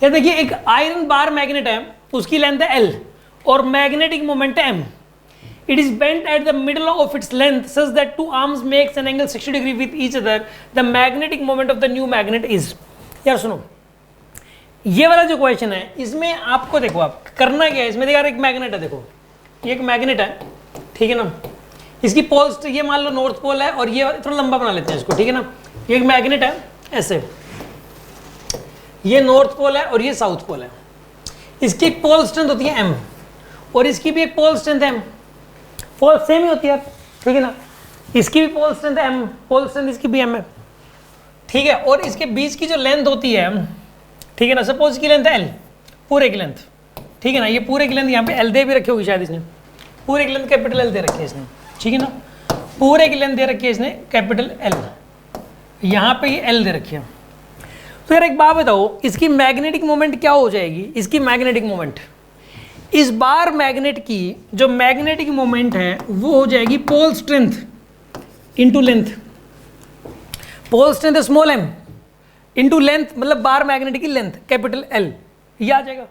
यार देखिए एक आयरन बार मैग्नेट है, उसकी लेंथ है L और मैग्नेटिक मोमेंट है M. It is bent at the middle of its length such that two arms makes an angle 60 degree with each other. The magnetic moment of the new magnet is. यार सुनो, ये वाला जो question है इसमें आपको देखो आप करना क्या है इसमें, देखो यार एक मैग्नेट है, देखो ये एक मैग्नेट है, ठीक है ना, इसकी पोल्स ये मान लो नॉर्थ पोल है और ये थोड़ा लंबा बना लेते हैं इसको, ठीक है ना, ये एक मैग्नेट है ऐसे, ये नॉर्थ पोल है और ये साउथ पोल है, इसकी एक पोल स्ट्रेंथ होती है M और इसकी भी एक पोल स्ट्रेंथ है M, पोल सेम ही होती है, ठीक है ना, इसकी भी पोल स्ट्रेंथ है M, पोल स्ट्रेंथ इसकी भी M है, ठीक है, और इसके बीच की जो लेंथ होती है, ठीक है ना, सपोज की लेंथ है L, पूरे की लेंथ, ठीक है ना, ये पूरे की लेंथ यहाँ पे L दे भी रखी होगी शायद इसने, पूरे की लेंथ कैपिटल L दे रखी है इसने, ठीक है ना, पूरे की लेंथ दे रखी है इसने कैपिटल L, यहाँ पे ये L दे रखी है। तो यार एक बात बताओ, इसकी मैग्नेटिक मोमेंट क्या हो जाएगी, इसकी मैग्नेटिक मोमेंट, इस बार मैग्नेट की जो मैग्नेटिक मोमेंट है वो हो जाएगी pole strength into length, pole strength small m into length, मतलब बार मैग्नेट की लेंथ कैपिटल L, ये आ जाएगा।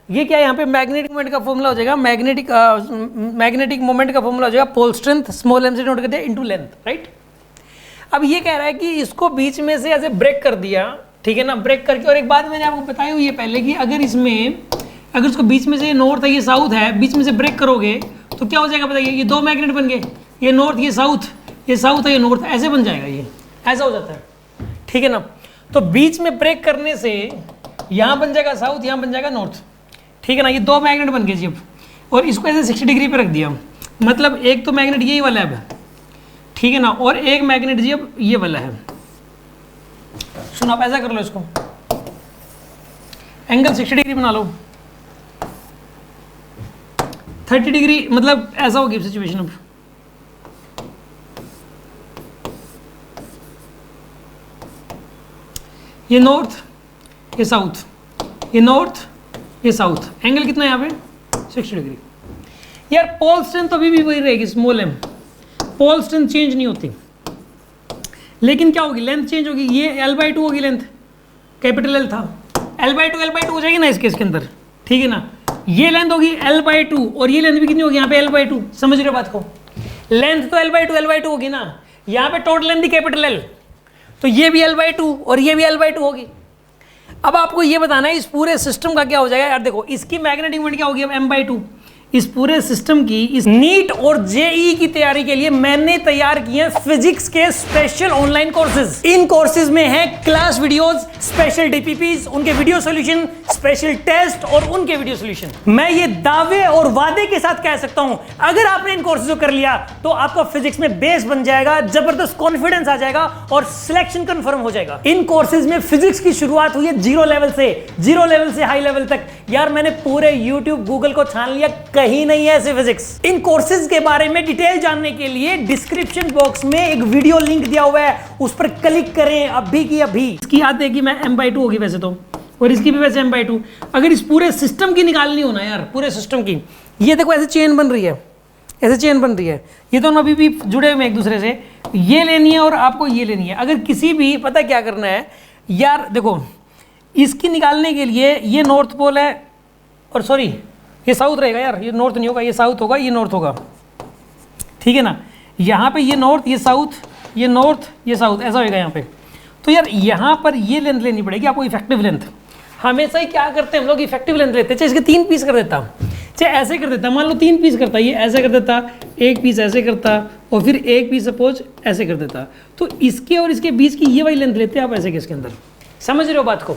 ये क्या है यहाँ पे मैग्नेटिक मोमेंट का फॉर्मूला हो जाएगा, मैग्नेटिक मोमेंट का फॉर्मूला हो जाएगा पोल स्ट्रेंथ स्मॉल m से नोट करते हैं इनटू लेंथ, राइट। अब ये कह रहा है कि इसको बीच में से ऐसे ब्रेक कर दिया, ठीक है ना, ब्रेक करके, और एक बात मैंने आपको बताई हुई है पहले कि अगर इसमें अगर इसको बीच में से ये नॉर्थ है ये साउथ है, बीच में से ब्रेक करोगे तो क्या हो जाएगा बताइए, ये दो मैग्नेट बन गए, ये नॉर्थ ये साउथ है ये नॉर्थ, ऐसे बन जाएगा, ये ऐसा हो जाता है, ठीक है ना। तो बीच में ब्रेक करने से यहाँ बन जाएगा साउथ, यहाँ बन जाएगा नॉर्थ, ठीक है ना, ये दो मैग्नेट बन गए जी अब, और इसको ऐसे 60 डिग्री पे रख दिया, मतलब एक तो मैग्नेट यही वाला है अब, ठीक है ना, और एक मैग्नेट जी अब ये वाला है। सुनो आप ऐसा कर लो, इसको एंगल 60 डिग्री बना लो, 30 डिग्री, मतलब ऐसा होगी सिचुएशन अब, ये नॉर्थ ये साउथ, ये नॉर्थ ये साउथ, एंगल कितना है यहाँ पे 60 डिग्री। यार पोल स्ट्रेंथ तो अभी भी वही रहेगी small m, pole strength change नहीं होती, लेकिन क्या होगी लेंथ चेंज होगी, ये L/2 होगी लेंथ, कैपिटल L था, L/2 हो जाएगी ना इस केस के अंदर, ठीक है ना, ये लेंथ होगी L/2 और ये लेंथ भी कितनी होगी यहाँ पे L/2, समझ रहे हो बात को, लेंथ तो L/2 होगी ना, यहाँ पे टोटल लेंथ कैपिटल L, तो ये भी L/2 और ये भी L/2 होगी। अब आपको ये बताना है इस पूरे सिस्टम का क्या हो जाएगा। यार देखो इसकी मैग्नेटिक मोमेंट क्या होगी अब M/2, इस पूरे सिस्टम की, इस नीट और जेई की तैयारी के लिए मैंने तैयार किए फिजिक्स के स्पेशल ऑनलाइन कोर्सेज। इन कोर्सेज में है क्लास वीडियोस, स्पेशल डीपीपीज, उनके वीडियो सॉल्यूशन, स्पेशल टेस्ट और उनके वीडियो सॉल्यूशन। मैं ये दावे और वादे के साथ कह सकता हूं, अगर आपने इन कोर्सेज को कर लिया तो आपका फिजिक्स में बेस बन जाएगा, जबरदस्त कॉन्फिडेंस आ जाएगा और सिलेक्शन कंफर्म हो जाएगा। इन कोर्सेज में फिजिक्स की शुरुआत हुई है जीरो लेवल से हाई लेवल तक। यार मैंने पूरे यूट्यूब गूगल को छान लिया, कहीं नहीं है ऐसे फिजिक्स। इन कोर्सेज के बारे में डिटेल जानने के लिए डिस्क्रिप्शन बॉक्स में एक वीडियो लिंक दिया हुआ है, उस पर क्लिक करें अभी की अभी। इसकी याद है कि मैं M/2 होगी वैसे तो, और इसकी भी वैसे M/2। अगर इस पूरे सिस्टम की निकालनी हो ना यार, पूरे सिस्टम की, ये देखो ऐसे चेन बन रही है, ऐसे चेन बन रही है, ये दोनों अभी भी जुड़े हुए एक दूसरे से, ये लेनी है और आपको ये लेनी है। अगर किसी भी पता क्या करना है यार, देखो इसकी निकालने के लिए ये नॉर्थ पोल है, और सॉरी ये साउथ रहेगा यार, ये नॉर्थ नहीं होगा, ये साउथ होगा, ये नॉर्थ होगा, ठीक है ना, यहाँ पे ये नॉर्थ ये साउथ, ये नॉर्थ ये साउथ, ऐसा होगा यहाँ पे। तो यार यहाँ पर ये लेंथ लेनी पड़ेगी आपको, इफेक्टिव लेंथ। हमेशा ही क्या करते हैं हम लोग, इफेक्टिव लेंथ लेते हैं। चाहे इसके 3 पीस कर देता, चाहे ऐसे कर देता, मान लो 3 पीस करता, ये ऐसे कर देता, एक पीस ऐसे करता और फिर एक पीस सपोज ऐसे कर देता, तो इसके और इसके बीच की ये वाली लेंथ लेते हैं आप ऐसे के इसके अंदर, समझ रहे हो बात को।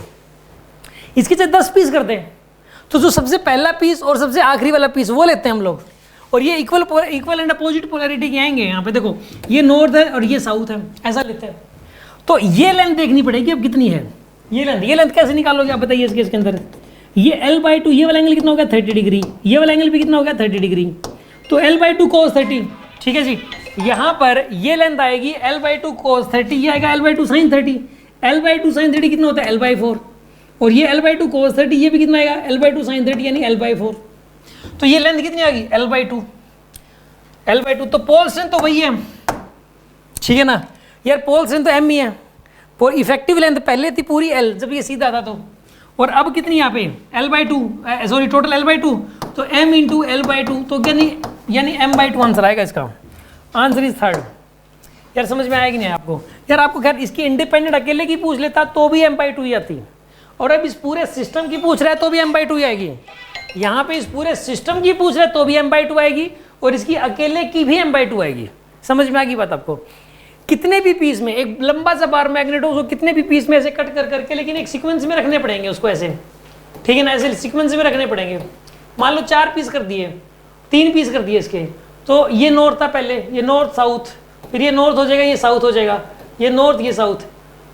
इसके चाहे 10 पीस करते हैं तो जो सबसे पहला पीस और सबसे आखिरी वाला पीस वो लेते हैं हम लोग, और ये इक्वल एंड अपोजिट पोलैरिटी के आएंगे यहाँ पे। देखो ये नॉर्थ है और ये साउथ है, ऐसा लेते हैं। तो ये लेंथ देखनी पड़ेगी अब कितनी है ये लेंथ कैसे निकालोगे आप बताइए इसके इसके अंदर। ये L/2, ये वाला एंगल कितना होगा 30 डिग्री, ये वाला एंगल भी कितना होगा 30 डिग्री, तो L/2 cos 30, ठीक है जी। यहाँ पर ये लेंथ आएगी L/2 cos 30, ये आएगा L/2 sin 30, L/2 sin 30 कितना होता है L/4, और ये L/2 cos 30 ये भी कितना आएगा L/2 sin 30 यानी L/4। तो ये लेंथ कितनी आ गई L/2। तो पोल स्ट्रेंथ तो वही है, ठीक है ना यार, पोल स्ट्रेंथ तो M ही है, और इफेक्टिव लेंथ पहले थी पूरी L जब ये सीधा था तो, और अब कितनी यहाँ पे L/2, सॉरी टोटल L/2, तो m इंटू L/2, तो यानी m/2 आंसर आएगा इसका। Answer is third. यार समझ में आएगी नहीं आपको? यार आपको खैर इसकी इंडिपेंडेंट अकेले की पूछ लेता तो भी m/2 ही आती, और अब इस पूरे सिस्टम की पूछ रहा है तो भी m/2 ही आएगी। यहाँ पे इस पूरे सिस्टम की पूछ रहा है तो भी m/2 आएगी, और इसकी अकेले की भी m/2 आएगी। समझ में आ गई बात आपको? कितने भी पीस में, एक लंबा सा बार मैग्नेट हो उसको कितने भी पीस में ऐसे कट कर करके, लेकिन एक सीक्वेंस में रखने पड़ेंगे उसको ऐसे, ठीक है ना, ऐसे सीक्वेंस में रखने पड़ेंगे। मान लो 4 पीस कर दिए, 3 पीस कर दिए इसके, तो ये नॉर्थ था पहले, ये नॉर्थ साउथ, फिर ये नॉर्थ हो जाएगा, ये साउथ हो जाएगा, ये नॉर्थ ये साउथ,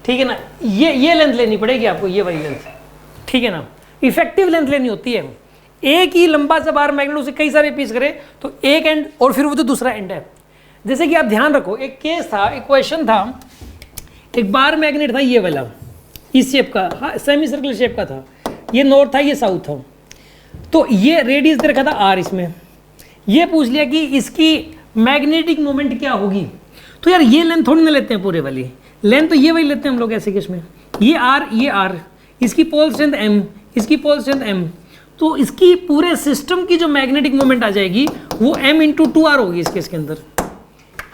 ठीक है ना। ये लेंथ लेनी पड़ेगी आपको, ये वाली लेंथ, ठीक है ना। इफेक्टिव लेंथ लेनी होती है। एक ही लंबा सा बार मैग्नेट उसे कई सारे पीस करे तो एक एंड और फिर वो तो दूसरा एंड है। जैसे कि आप ध्यान रखो, एक केस था, एक क्वेश्चन था, एक बार मैग्नेट था ये वाला, इस शेप का, हाँ सेमी सर्कुलर शेप का था, ये नॉर्थ था ये साउथ था, तो ये रेडियस दे रखा था r, इसमें ये पूछ लिया कि इसकी मैग्नेटिक मोमेंट क्या होगी। तो यार ये लेंथ थोड़ी ना लेते हैं पूरे वाली लेंथ, तो ये वही लेते हैं हम लोग ऐसे केस में, ये r, इसकी पोल स्ट्रेंथ m, इसकी पोल स्ट्रेंथ m, तो इसकी पूरे सिस्टम की जो मैग्नेटिक मोमेंट आ जाएगी वो m इंटू 2r होगी इस केस के अंदर।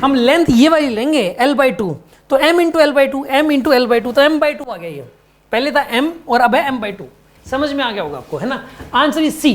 हम लेंथ ये वाली लेंगे L/2, तो m into L/2, m into L/2, तो m/2 आ गया। ये पहले था m और अब है m/2। समझ में आ गया होगा आपको, है ना। Answer is C.